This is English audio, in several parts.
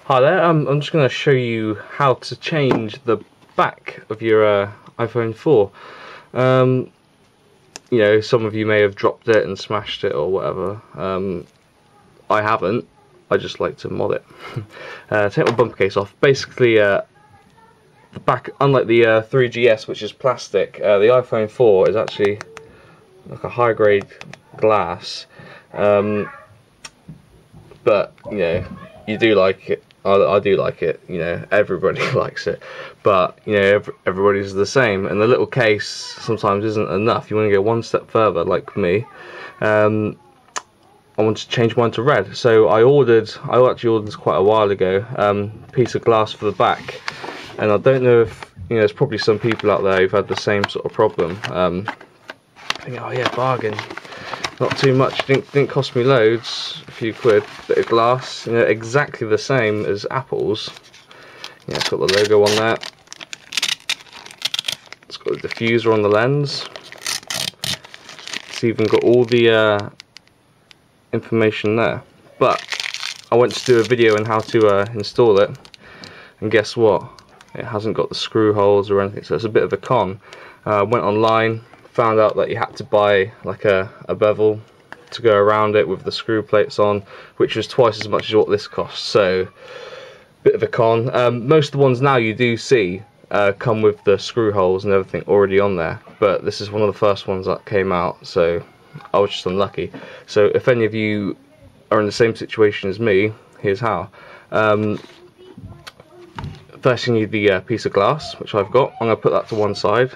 Hi there, I'm just going to show you how to change the back of your iPhone 4. You know, some of you may have dropped it and smashed it or whatever. I haven't, I just like to mod it. Take my bumper case off. Basically, the back, unlike the 3GS, which is plastic, the iPhone 4 is actually like a high grade glass. But, you know, you do like it. I do like it, you know, everybody likes it, but you know, everybody's the same, and the little case sometimes isn't enough. You want to go one step further, like me. I want to change mine to red, so I actually ordered this quite a while ago, piece of glass for the back, and I don't know if, you know, there's probably some people out there who've had the same sort of problem. Thinking, oh yeah, bargain. Not too much, didn't cost me loads, a few quid, bit of glass, you know, exactly the same as Apple's. Yeah, it's got the logo on there. It's got a diffuser on the lens. It's even got all the information there. But I went to do a video on how to install it, and guess what? It hasn't got the screw holes or anything, so it's a bit of a con. Went online, found out that you had to buy like a bevel to go around it with the screw plates on, which was twice as much as what this costs, so bit of a con. Most of the ones now you do see come with the screw holes and everything already on there, but this is one of the first ones that came out, so I was just unlucky. So if any of you are in the same situation as me, here's how. First you need the piece of glass, which I've got. I'm going to put that to one side.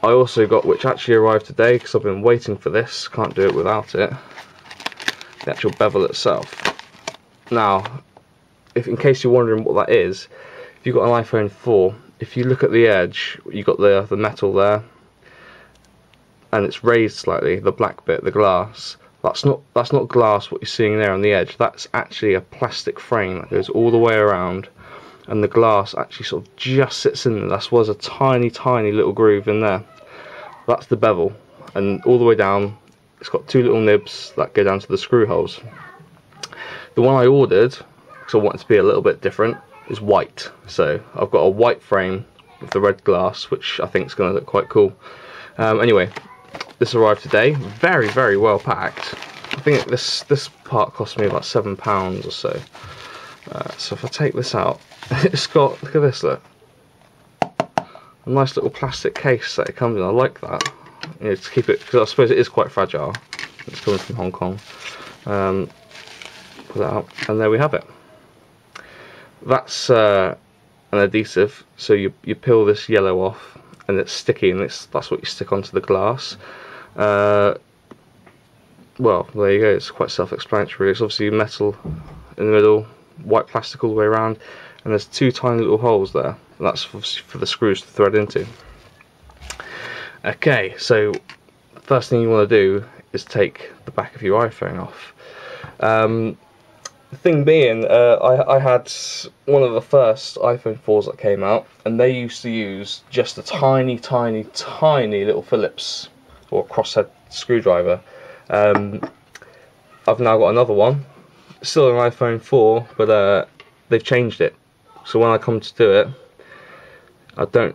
I also got, which actually arrived today because I've been waiting for this, can't do it without it, the actual bevel itself. Now, in case you're wondering what that is, if you've got an iPhone 4, if you look at the edge, you've got the metal there, and it's raised slightly, the black bit, the glass. That's not glass what you're seeing there on the edge, that's actually a plastic frame that goes all the way around, and the glass actually sort of just sits in there. That was a tiny little groove in there. That's the bevel, and all the way down it's got two little nibs that go down to the screw holes. The one I ordered, because I wanted to be a little bit different, is white, so I've got a white frame with the red glass, which I think is going to look quite cool. Anyway, this arrived today, very well packed. I think this part cost me about £7 or so. So if I take this out, it's got, look at this, look, a nice little plastic case that it comes in. I like that, you know, to keep it, because I suppose it is quite fragile. It's coming from Hong Kong. Pull that out, and there we have it. That's an adhesive, so you peel this yellow off, and it's sticky, and that's what you stick onto the glass. Well, there you go, it's quite self-explanatory. It's obviously metal in the middle, white plastic all the way around, and there's two tiny little holes there, and that's for the screws to thread into. Okay, so first thing you want to do is take the back of your iPhone off. The thing being, I had one of the first iPhone 4's that came out, and they used to use just a tiny little Phillips or crosshead screwdriver. I've now got another one, still an iPhone 4, but they've changed it. So when I come to do it,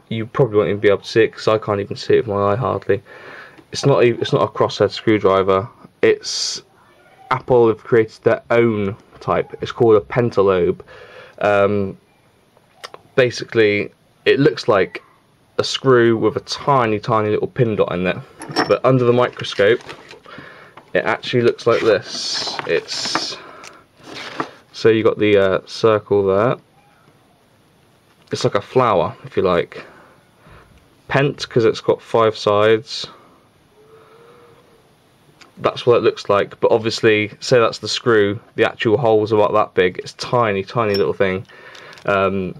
you probably won't even be able to see it because I can't even see it with my eye hardly. It's not a crosshead screwdriver. It's Apple have created their own type. It's called a pentalobe. Basically, it looks like a screw with a tiny little pin dot in it, but under the microscope, it actually looks like this. So you got the circle there. It's like a flower, if you like. Pent, because it's got 5 sides. That's what it looks like, but obviously, say that's the screw, the actual hole's about that big. It's tiny little thing. And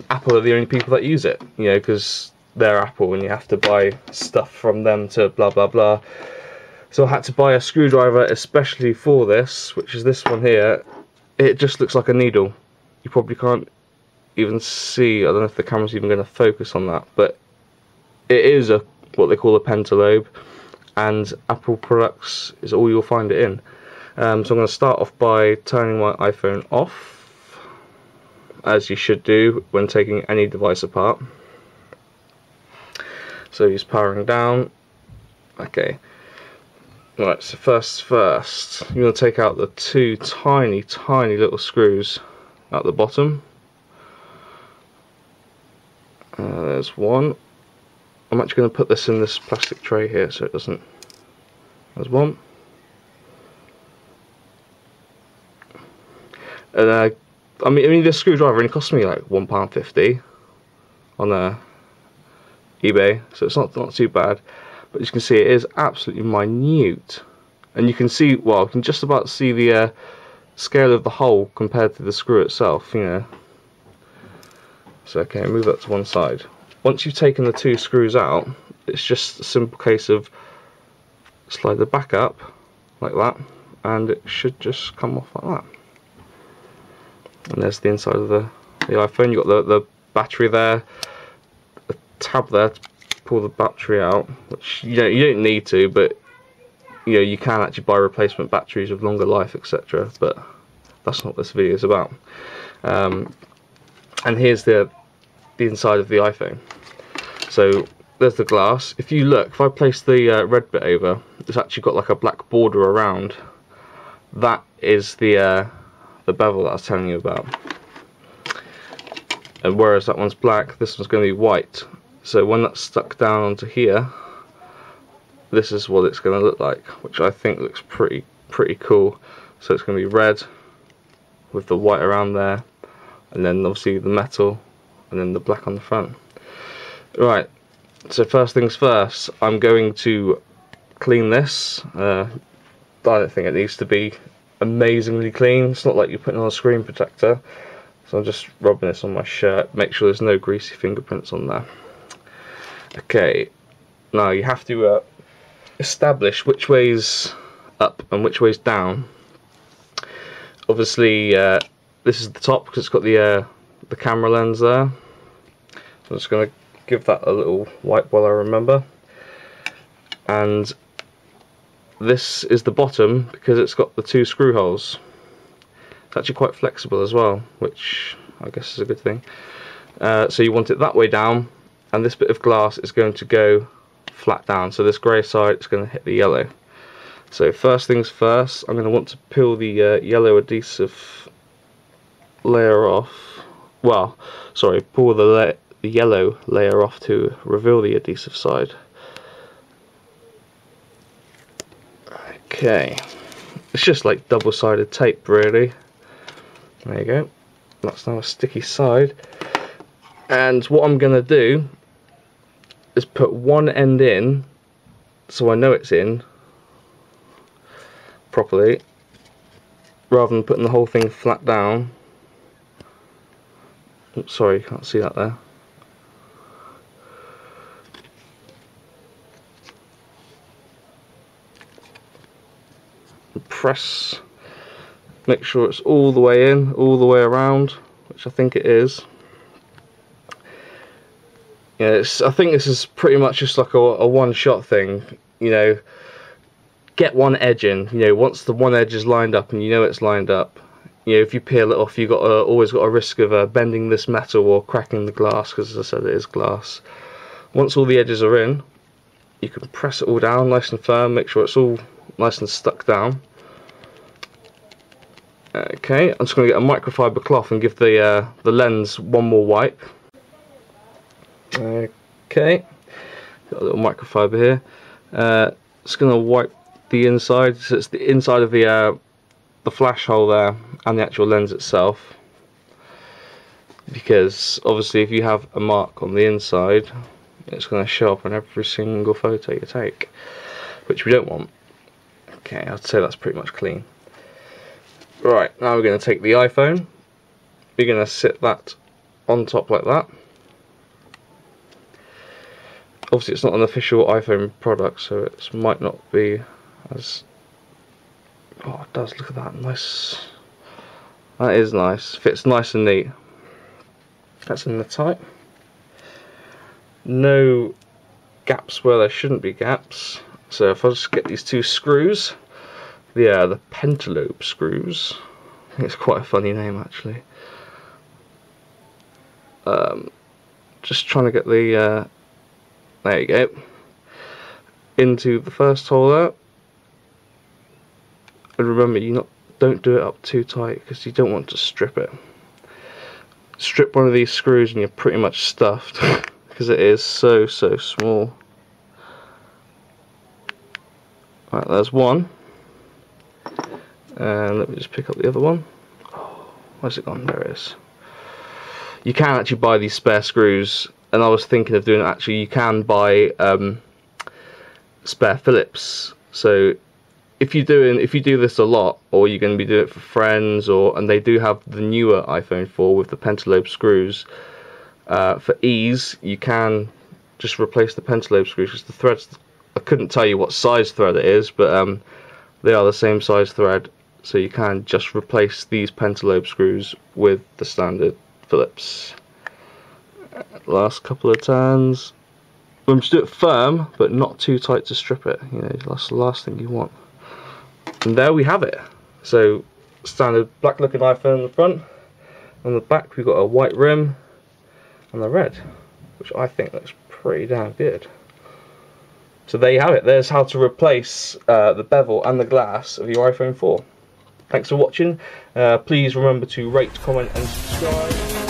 Apple are the only people that use it, you know, because they're Apple and you have to buy stuff from them to blah blah blah. So I had to buy a screwdriver especially for this, which is this one here. It just looks like a needle. You probably can't even see, I don't know if the camera's even going to focus on that, but it is what they call a pentalobe, and Apple products is all you'll find it in. So I'm going to start off by turning my iPhone off, as you should do when taking any device apart. So he's powering down. Okay. Right, so first, you're going to take out the two tiny little screws at the bottom. There's one. I'm actually going to put this in this plastic tray here so it doesn't. There's one. And I mean this screwdriver only cost me like £1.50 on eBay, so it's not too bad. But as you can see, it is absolutely minute, and you can see, well, you can just about see the scale of the hole compared to the screw itself, you know. So okay, move that to one side. Once you've taken the two screws out, it's just a simple case of slide the back up like that, and it should just come off like that. And there's the inside of the iPhone. You've got the battery there, a tab there to pull the battery out, which you don't need to, but you know, you can actually buy replacement batteries with longer life, etc. But that's not what this video is about. And here's the inside of the iPhone. So there's the glass. If you look, if I place the red bit over, it's actually got like a black border around. That is the bevel that I was telling you about. And whereas that one's black, this one's going to be white. So when that's stuck down onto here, this is what it's going to look like, which I think looks pretty cool. So it's going to be red with the white around there, and then obviously the metal, and then the black on the front. Right, so first things first, I'm going to clean this. I don't think it needs to be amazingly clean. It's not like you're putting on a screen protector. So I'm just rubbing this on my shirt, make sure there's no greasy fingerprints on there. Okay, now you have to establish which way's up and which way's down. Obviously this is the top because it's got the camera lens there. So I'm just going to give that a little wipe while I remember. And this is the bottom because it's got the two screw holes. It's actually quite flexible as well, which I guess is a good thing. So you want it that way down, and this bit of glass is going to go flat down. So this grey side is going to hit the yellow. So first things first, I'm going to want to peel the yellow adhesive layer off. Well, sorry, pull the yellow layer off to reveal the adhesive side. Okay, it's just like double-sided tape really. There you go, that's now a sticky side. And what I'm going to do is put one end in so I know it's in properly, rather than putting the whole thing flat down. Oops, sorry, you can't see that there. Press, make sure it's all the way in, all the way around, which I think it is. Yeah, I think this is pretty much just like a one-shot thing. You know, get one edge in. You know, once the one edge is lined up and you know it's lined up, you know, if you peel it off, you've got always got a risk of bending this metal or cracking the glass, because as I said, it is glass. Once all the edges are in, you can press it all down nice and firm, make sure it's all nice and stuck down. Okay, I'm just going to get a microfiber cloth and give the lens one more wipe. Okay, got a little microfiber here. Just going to wipe the inside, so it's the inside of the flash hole there and the actual lens itself, because obviously if you have a mark on the inside, it's going to show up on every single photo you take, which we don't want. Okay, I'd say that's pretty much clean. Right, now we're going to take the iPhone, we're going to sit that on top like that. Obviously it's not an official iPhone product, so it might not be as... Oh, it does, look at that, nice. That is nice, fits nice and neat. That's in the tight. No gaps where there shouldn't be gaps. So if I just get these two screws, the pentalobe screws. I think it's quite a funny name actually. Just trying to get the there you go, into the first hole there. And remember, don't do it up too tight because you don't want to strip it. Strip one of these screws and you're pretty much stuffed because it is so small. Right, there's one. And let me just pick up the other one. Oh, where's it gone? There it is. You can actually buy these spare screws, and I was thinking of doing it. Actually, you can buy spare Phillips. So if you do this a lot, or you're going to be doing it for friends, and they do have the newer iPhone 4 with the pentalobe screws. For ease, you can just replace the pentalobe screws because the threads, I couldn't tell you what size thread it is, but they are the same size thread, so you can just replace these pentalobe screws with the standard Phillips. Last couple of turns. Remember to do it firm, but not too tight to strip it. You know, that's the last thing you want. And there we have it. So, standard black looking iPhone on the front. On the back we've got a white rim and the red, which I think looks pretty damn good. So there you have it. There's how to replace the bevel and the glass of your iPhone 4. Thanks for watching. Please remember to rate, comment and subscribe.